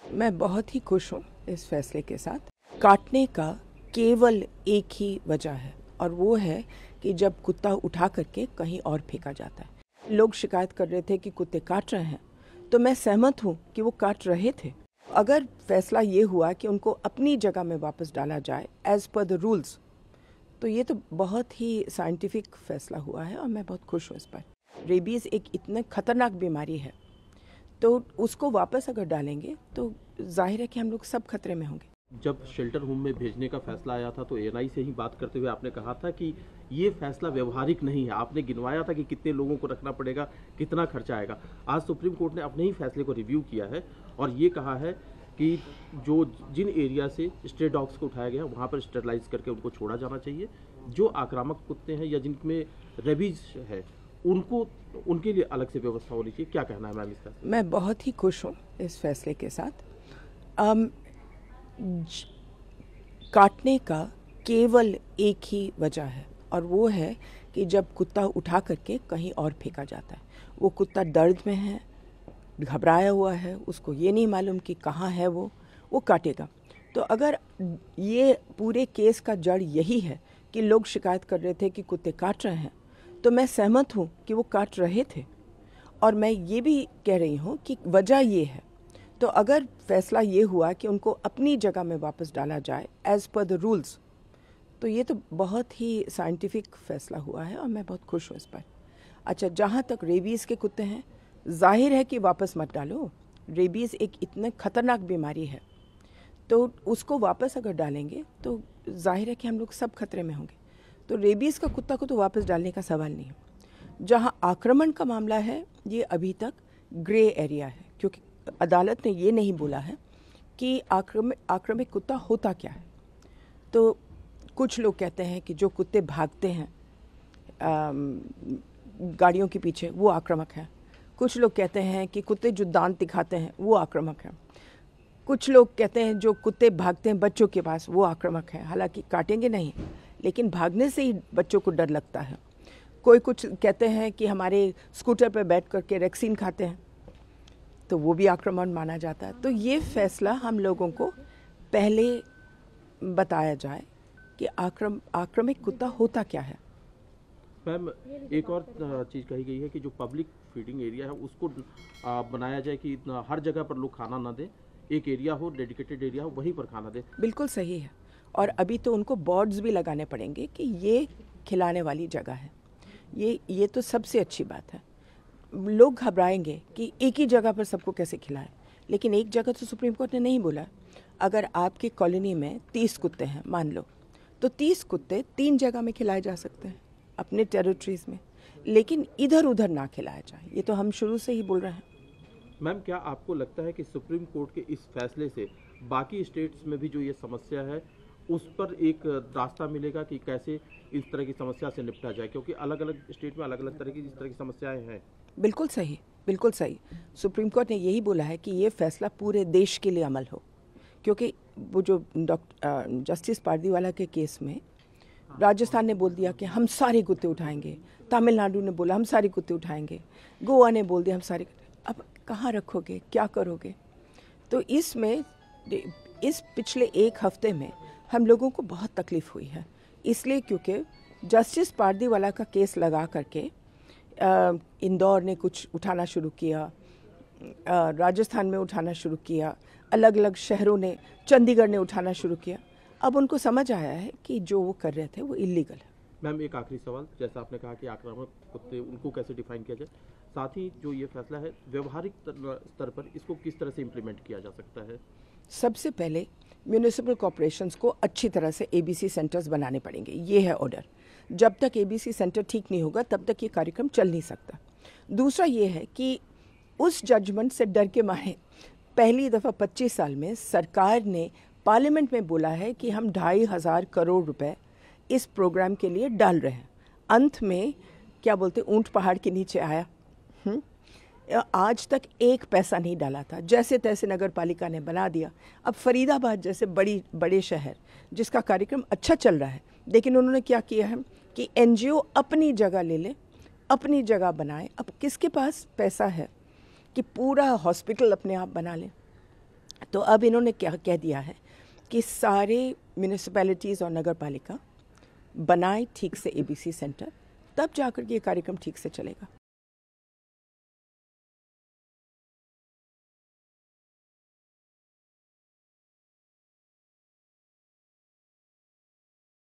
मैं बहुत ही खुश हूँ इस फैसले के साथ। काटने का केवल एक ही वजह है और वो है कि जब कुत्ता उठा करके कहीं और फेंका जाता है। लोग शिकायत कर रहे थे कि कुत्ते काट रहे हैं, तो मैं सहमत हूँ कि वो काट रहे थे। अगर फैसला ये हुआ कि उनको अपनी जगह में वापस डाला जाए एज पर द रूल्स, तो ये तो बहुत ही साइंटिफिक फैसला हुआ है और मैं बहुत खुश हूँ इस पर। रेबीज़ एक इतने खतरनाक बीमारी है, तो उसको वापस अगर डालेंगे तो जाहिर है कि हम लोग सब खतरे में होंगे। जब शेल्टर होम में भेजने का फैसला आया था तो एएनआई से ही बात करते हुए आपने कहा था कि ये फैसला व्यवहारिक नहीं है। आपने गिनवाया था कि कितने लोगों को रखना पड़ेगा, कितना खर्चा आएगा। आज सुप्रीम कोर्ट ने अपने ही फैसले को रिव्यू किया है और ये कहा है कि जिन एरिया से स्ट्रे डॉग्स को उठाया गया वहाँ पर स्टेरलाइज करके उनको छोड़ा जाना चाहिए। जो आक्रामक कुत्ते हैं या जिनमें रेबीज है उनके लिए अलग से व्यवस्था होनी चाहिए। क्या कहना है मैम इसका? मैं बहुत ही खुश हूँ इस फैसले के साथ। काटने का केवल एक ही वजह है और वो है कि जब कुत्ता उठा करके कहीं और फेंका जाता है। वो कुत्ता दर्द में है, घबराया हुआ है, उसको ये नहीं मालूम कि कहाँ है वो काटेगा। तो अगर ये पूरे केस का जड़ यही है कि लोग शिकायत कर रहे थे कि कुत्ते काट रहे हैं, तो मैं सहमत हूँ कि वो काट रहे थे और मैं ये भी कह रही हूँ कि वजह ये है। तो अगर फैसला ये हुआ कि उनको अपनी जगह में वापस डाला जाए एज पर द रूल्स, तो ये तो बहुत ही साइंटिफिक फैसला हुआ है और मैं बहुत खुश हूँ इस पर। अच्छा, जहाँ तक रेबीज़ के कुत्ते हैं, जाहिर है कि वापस मत डालो। रेबीज़ एक इतने खतरनाक बीमारी है, तो उसको वापस अगर डालेंगे तो जाहिर है कि हम लोग सब खतरे में होंगे। तो रेबीज़ का कुत्ता को तो वापस डालने का सवाल नहीं है। जहाँ आक्रमण का मामला है, ये अभी तक ग्रे एरिया है, क्योंकि अदालत ने ये नहीं बोला है कि आक्रामक कुत्ता होता क्या है। तो कुछ लोग कहते हैं कि जो कुत्ते भागते हैं गाड़ियों के पीछे वो आक्रामक है। कुछ लोग कहते हैं कि कुत्ते जो दांत दिखाते हैं वो आक्रामक है। कुछ लोग कहते हैं जो कुत्ते भागते हैं बच्चों के पास वो आक्रामक है, हालांकि काटेंगे नहीं, लेकिन भागने से ही बच्चों को डर लगता है। कोई कुछ कहते हैं कि हमारे स्कूटर पर बैठ करके वैक्सीन खाते हैं, तो वो भी आक्रमण माना जाता है। तो ये फैसला हम लोगों को पहले बताया जाए कि आक्रामक कुत्ता होता क्या है। मैम, एक और चीज़ कही गई है कि जो पब्लिक फीडिंग एरिया है उसको बनाया जाए कि हर जगह पर लोग खाना ना दें, एक एरिया हो, डेडिकेटेड एरिया हो, वहीं पर खाना दें। बिल्कुल सही है, और अभी तो उनको बोर्ड्स भी लगाने पड़ेंगे कि ये खिलाने वाली जगह है। ये तो सबसे अच्छी बात है। लोग घबराएंगे कि एक ही जगह पर सबको कैसे खिलाएं, लेकिन एक जगह तो सुप्रीम कोर्ट ने नहीं बोला। अगर आपकी कॉलोनी में 30 कुत्ते हैं मान लो, तो 30 कुत्ते 3 जगह में खिलाए जा सकते हैं अपने टेरिटरीज में, लेकिन इधर उधर ना खिलाया जाए। ये तो हम शुरू से ही बोल रहे हैं। मैम, क्या आपको लगता है कि सुप्रीम कोर्ट के इस फैसले से बाकी स्टेट्स में भी जो ये समस्या है उस पर एक रास्ता मिलेगा कि कैसे इस तरह की समस्या से निपटा जाए? क्योंकि अलग अलग स्टेट में अलग अलग तरह की इस तरह की समस्याएं हैं। बिल्कुल सही, बिल्कुल सही। सुप्रीम कोर्ट ने यही बोला है कि ये फैसला पूरे देश के लिए अमल हो, क्योंकि वो जो जस्टिस पारदीवाला के केस में राजस्थान ने बोल दिया कि हम सारे कुत्ते उठाएंगे, तमिलनाडु ने बोला हम सारे कुत्ते उठाएंगे, गोवा ने बोल दिया हम सारे। अब कहाँ रखोगे, क्या करोगे? तो इसमें इस पिछले एक हफ्ते में हम लोगों को बहुत तकलीफ़ हुई है, इसलिए क्योंकि जस्टिस पारदीवाला का केस लगा करके इंदौर ने कुछ उठाना शुरू किया, राजस्थान में उठाना शुरू किया, अलग अलग शहरों ने, चंडीगढ़ ने उठाना शुरू किया। अब उनको समझ आया है कि जो वो कर रहे थे वो इलीगल है। मैम, एक आखिरी सवाल, जैसा आपने कहा कि आक्रामक कुत्ते उनको कैसे डिफाइन किया जाए, साथ ही जो ये फैसला है व्यवहारिक स्तर पर इसको किस तरह से इम्प्लीमेंट किया जा सकता है? सबसे पहले म्यूनिसिपल कॉरपोरेशंस को अच्छी तरह से एबीसी सेंटर्स बनाने पड़ेंगे, ये है ऑर्डर। जब तक एबीसी सेंटर ठीक नहीं होगा तब तक ये कार्यक्रम चल नहीं सकता। दूसरा ये है कि उस जजमेंट से डर के मारे पहली दफ़ा 25 साल में सरकार ने पार्लियामेंट में बोला है कि हम 2,500 करोड़ रुपए इस प्रोग्राम के लिए डाल रहे हैं। अंत में क्या बोलते, ऊंट पहाड़ के नीचे आया। आज तक एक पैसा नहीं डाला था, जैसे तैसे नगर पालिका ने बना दिया। अब फरीदाबाद जैसे बड़े शहर जिसका कार्यक्रम अच्छा चल रहा है, लेकिन उन्होंने क्या किया है कि एनजीओ अपनी जगह ले ले, अपनी जगह बनाए। अब किसके पास पैसा है कि पूरा हॉस्पिटल अपने आप बना ले? तो अब इन्होंने क्या कह दिया है कि सारे म्यूनिसिपैलिटीज़ और नगर पालिका बनाए ठीक से ABC सेंटर, तब जाकर के ये कार्यक्रम ठीक से चलेगा।